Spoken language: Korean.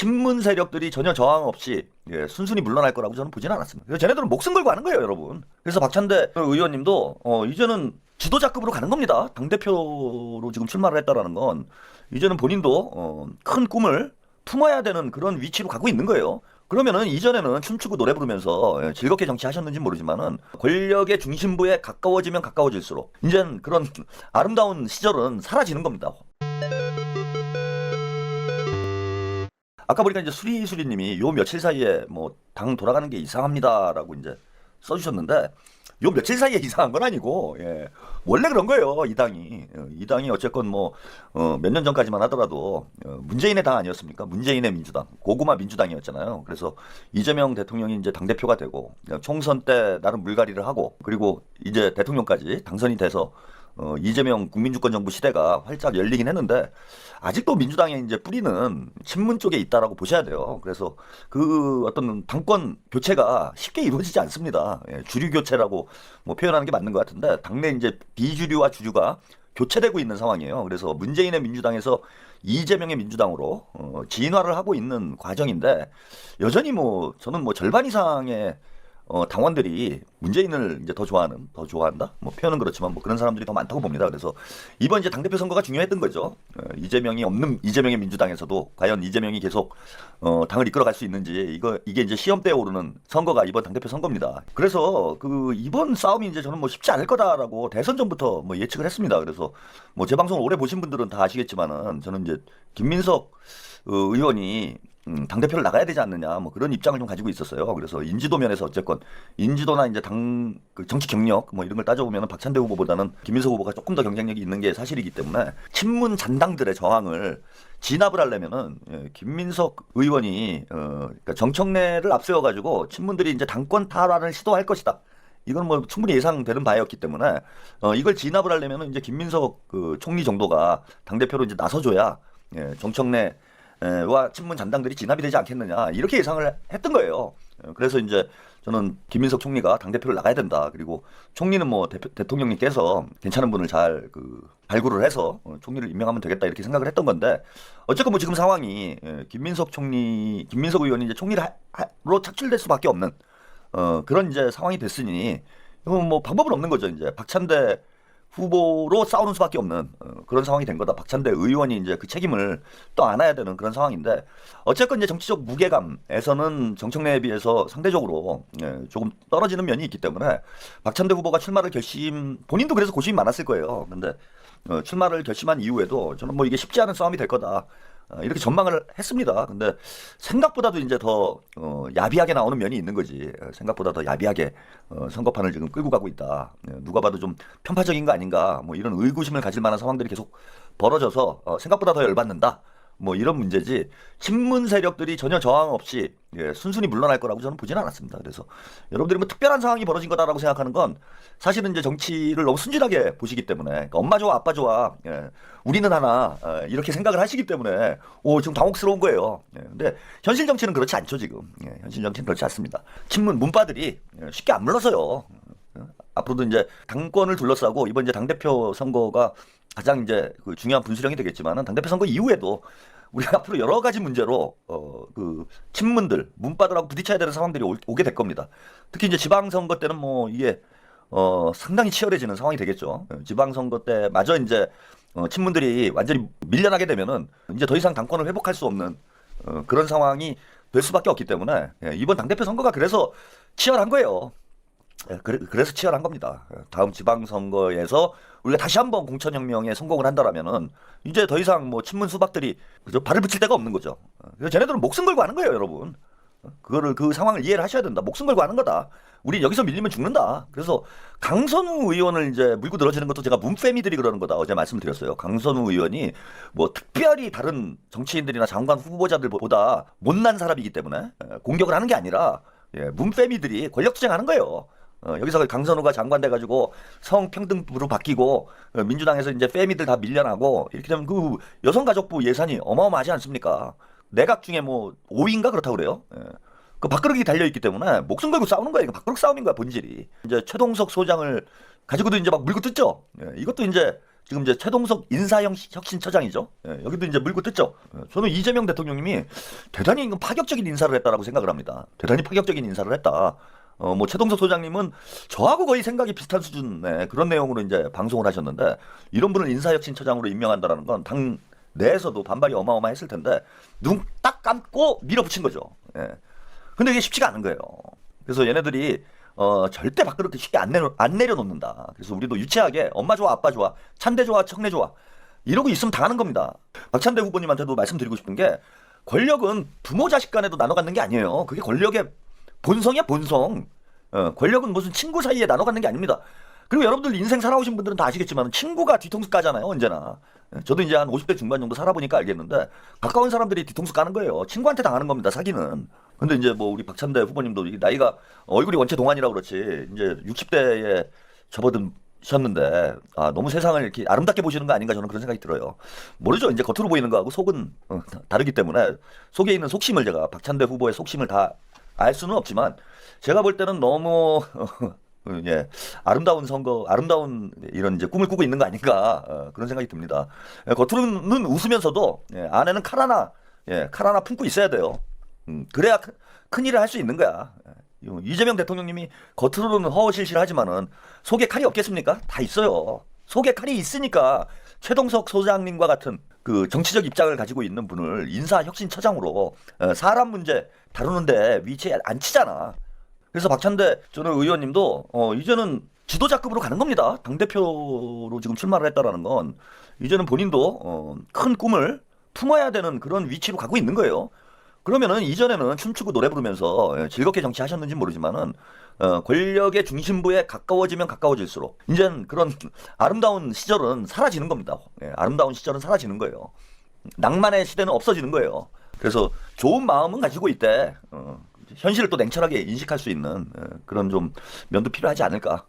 친문 세력들이 전혀 저항 없이 순순히 물러날 거라고 저는 보지는 않았습니다. 그래서 쟤네들은 목숨 걸고 하는 거예요, 여러분. 그래서 박찬대 의원님도 이제는 지도자급으로 가는 겁니다. 당대표로 지금 출마를 했다라는 건 이제는 본인도 큰 꿈을 품어야 되는 그런 위치로 가고 있는 거예요. 그러면은 이전에는 춤추고 노래 부르면서 즐겁게 정치하셨는지 모르지만은 권력의 중심부에 가까워지면 가까워질수록 이젠 그런 아름다운 시절은 사라지는 겁니다. 아까 보니까 이제 수리수리님이 요 며칠 사이에 뭐 당 돌아가는 게 이상합니다라고 이제 써주셨는데 요 며칠 사이에 이상한 건 아니고 원래 그런 거예요. 이 당이 어쨌건 뭐 몇 년 전까지만 하더라도 문재인의 당 아니었습니까? 문재인의 민주당, 고구마 민주당이었잖아요. 그래서 이재명 대통령이 이제 당 대표가 되고 총선 때 나름 물갈이를 하고 그리고 이제 대통령까지 당선이 돼서 이재명 국민주권정부 시대가 활짝 열리긴 했는데 아직도 민주당의 이제 뿌리는 친문 쪽에 있다라고 보셔야 돼요. 그래서 그 어떤 당권 교체가 쉽게 이루어지지 않습니다. 주류 교체라고 뭐 표현하는 게 맞는 것 같은데 당내 이제 비주류와 주류가 교체되고 있는 상황이에요. 그래서 문재인의 민주당에서 이재명의 민주당으로 진화를 하고 있는 과정인데 여전히 뭐 저는 뭐 절반 이상의 당원들이 문재인을 이제 더 좋아한다? 뭐 표현은 그렇지만 뭐 그런 사람들이 더 많다고 봅니다. 그래서 이번 이제 당대표 선거가 중요했던 거죠. 이재명이 없는 이재명의 민주당에서도 과연 이재명이 계속 당을 이끌어갈 수 있는지 이게 이제 시험대에 오르는 선거가 이번 당대표 선거입니다. 그래서 그 이번 싸움이 이제 저는 뭐 쉽지 않을 거다라고 대선 전부터 뭐 예측을 했습니다. 그래서 뭐 제 방송을 오래 보신 분들은 다 아시겠지만은 저는 이제 김민석 의원이 당대표를 나가야 되지 않느냐, 뭐 그런 입장을 좀 가지고 있었어요. 그래서 인지도 면에서 어쨌건, 인지도나 이제 그 정치 경력, 뭐 이런 걸 따져보면 박찬대 후보보다는 김민석 후보가 조금 더 경쟁력이 있는 게 사실이기 때문에, 친문 잔당들의 저항을 진압을 하려면은, 김민석 의원이, 그러니까 정청래를 앞세워가지고, 친문들이 이제 당권 탈환을 시도할 것이다. 이건 뭐 충분히 예상되는 바였기 때문에, 이걸 진압을 하려면은 이제 김민석 그 총리 정도가 당대표로 이제 나서줘야, 정청래 와 친문 잔당들이 진압이 되지 않겠느냐 이렇게 예상을 했던 거예요. 그래서 이제 저는 김민석 총리가 당대표를 나가야 된다. 그리고 총리는 뭐 대통령님께서 괜찮은 분을 잘 발굴을 해서 총리를 임명하면 되겠다 이렇게 생각을 했던 건데 어쨌건 뭐 지금 상황이 김민석 의원이 이제 총리로 착출될 수밖에 없는 그런 이제 상황이 됐으니 이건 뭐 방법은 없는 거죠. 이제 박찬대 후보로 싸우는 수밖에 없는 그런 상황이 된 거다. 박찬대 의원이 이제 그 책임을 또 안아야 되는 그런 상황인데 어쨌건 이제 정치적 무게감에서는 정청래에 비해서 상대적으로 조금 떨어지는 면이 있기 때문에 박찬대 후보가 출마를 본인도 그래서 고심이 많았을 거예요. 근데 출마를 결심한 이후에도 저는 뭐 이게 쉽지 않은 싸움이 될 거다. 이렇게 전망을 했습니다. 근데 생각보다도 이제 더 야비하게 나오는 면이 있는 거지. 생각보다 더 야비하게 선거판을 지금 끌고 가고 있다. 누가 봐도 좀 편파적인 거 아닌가. 뭐 이런 의구심을 가질 만한 상황들이 계속 벌어져서 생각보다 더 열받는다. 뭐 이런 문제지 친문 세력들이 전혀 저항 없이 순순히 물러날 거라고 저는 보지는 않았습니다. 그래서 여러분들이 뭐 특별한 상황이 벌어진 거다라고 생각하는 건 사실은 이제 정치를 너무 순진하게 보시기 때문에 그러니까 엄마 좋아 아빠 좋아 우리는 하나 이렇게 생각을 하시기 때문에 지금 당혹스러운 거예요. 근데 현실 정치는 그렇지 않죠 지금. 현실 정치는 그렇지 않습니다. 친문 문파들이 쉽게 안 물러서요. 앞으로도 이제 당권을 둘러싸고 이번 이제 당대표 선거가 가장 이제 그 중요한 분수령이 되겠지만은 당대표 선거 이후에도 우리가 앞으로 여러 가지 문제로 그 친문들, 문파들하고 부딪혀야 되는 상황들이 오게 될 겁니다. 특히 이제 지방선거 때는 뭐 이게 상당히 치열해지는 상황이 되겠죠. 지방선거 때마저 이제 친문들이 완전히 밀려나게 되면은 이제 더 이상 당권을 회복할 수 없는 그런 상황이 될 수밖에 없기 때문에 이번 당대표 선거가 그래서 치열한 거예요. 그래서 치열한 겁니다. 다음 지방선거에서 우리가 다시 한번 공천혁명에 성공을 한다라면은 이제 더 이상 뭐 친문 수박들이 발을 붙일 데가 없는 거죠. 그래서 쟤네들은 목숨 걸고 하는 거예요, 여러분. 그 상황을 이해를 하셔야 된다. 목숨 걸고 하는 거다. 우리 여기서 밀리면 죽는다. 그래서 강선우 의원을 이제 물고 늘어지는 것도 제가 문패미들이 그러는 거다. 어제 말씀을 드렸어요. 강선우 의원이 뭐 특별히 다른 정치인들이나 장관 후보자들보다 못난 사람이기 때문에 공격을 하는 게 아니라 문패미들이 권력 투쟁하는 거예요. 여기서 강선우가 장관 돼가지고 성평등부로 바뀌고 민주당에서 이제 패미들 다 밀려나고 이렇게 되면 그 여성가족부 예산이 어마어마하지 않습니까? 내각 중에 뭐 5위인가 그렇다고 그래요. 그 밥그릇이 달려있기 때문에 목숨 걸고 싸우는 거예요. 밥그릇 싸움인 거야 본질이. 이제 최동석 소장을 가지고도 이제 막 물고 뜯죠. 이것도 이제 지금 이제 최동석 인사혁신처장이죠. 예, 여기도 이제 물고 뜯죠. 저는 이재명 대통령님이 대단히 파격적인 인사를 했다라고 생각을 합니다. 대단히 파격적인 인사를 했다. 뭐 최동석 소장님은 저하고 거의 생각이 비슷한 수준의 그런 내용으로 이제 방송을 하셨는데 이런 분을 인사혁신처장으로 임명한다라는 건 당 내에서도 반발이 어마어마했을 텐데 눈 딱 감고 밀어붙인 거죠. 예. 근데 이게 쉽지가 않은 거예요. 그래서 얘네들이 절대 밖으로 그렇게 쉽게 안 내려놓는다. 그래서 우리도 유치하게 엄마 좋아, 아빠 좋아, 찬대 좋아, 청래 좋아 이러고 있으면 당하는 겁니다. 박찬대 후보님한테도 말씀드리고 싶은 게 권력은 부모 자식 간에도 나눠 갖는 게 아니에요. 그게 권력의 본성이야, 본성. 권력은 무슨 친구 사이에 나눠 갖는 게 아닙니다. 그리고 여러분들 인생 살아오신 분들은 다 아시겠지만 친구가 뒤통수 까잖아요, 언제나. 저도 이제 한 50대 중반 정도 살아보니까 알겠는데 가까운 사람들이 뒤통수 까는 거예요. 친구한테 당하는 겁니다, 사기는. 근데 이제 뭐 우리 박찬대 후보님도 나이가 얼굴이 원체 동안이라고 그렇지 이제 60대에 접어드셨는데 너무 세상을 이렇게 아름답게 보시는 거 아닌가 저는 그런 생각이 들어요. 모르죠. 이제 겉으로 보이는 거하고 속은 다르기 때문에 속에 있는 속심을 제가 박찬대 후보의 속심을 다 알 수는 없지만 제가 볼 때는 너무 예, 아름다운 선거, 아름다운 이런 이제 꿈을 꾸고 있는 거 아닌가 그런 생각이 듭니다. 겉으로는 웃으면서도 안에는 칼 하나 품고 있어야 돼요. 그래야 큰 일을 할 수 있는 거야. 이재명 대통령님이 겉으로는 허허실실하지만은 속에 칼이 없겠습니까? 다 있어요. 속에 칼이 있으니까 최동석 소장님과 같은 그 정치적 입장을 가지고 있는 분을 인사혁신처장으로 사람 문제 다루는데 위치에 앉히잖아. 그래서 박찬대 저는 의원님도 이제는 지도자급으로 가는 겁니다. 당대표로 지금 출마를 했다라는 건 이제는 본인도 큰 꿈을 품어야 되는 그런 위치로 가고 있는 거예요. 그러면은 이전에는 춤추고 노래 부르면서 즐겁게 정치하셨는지 모르지만은 권력의 중심부에 가까워지면 가까워질수록 이제는 그런 아름다운 시절은 사라지는 겁니다. 아름다운 시절은 사라지는 거예요. 낭만의 시대는 없어지는 거예요. 그래서 좋은 마음은 가지고 있대. 현실을 또 냉철하게 인식할 수 있는 그런 좀 면도 필요하지 않을까.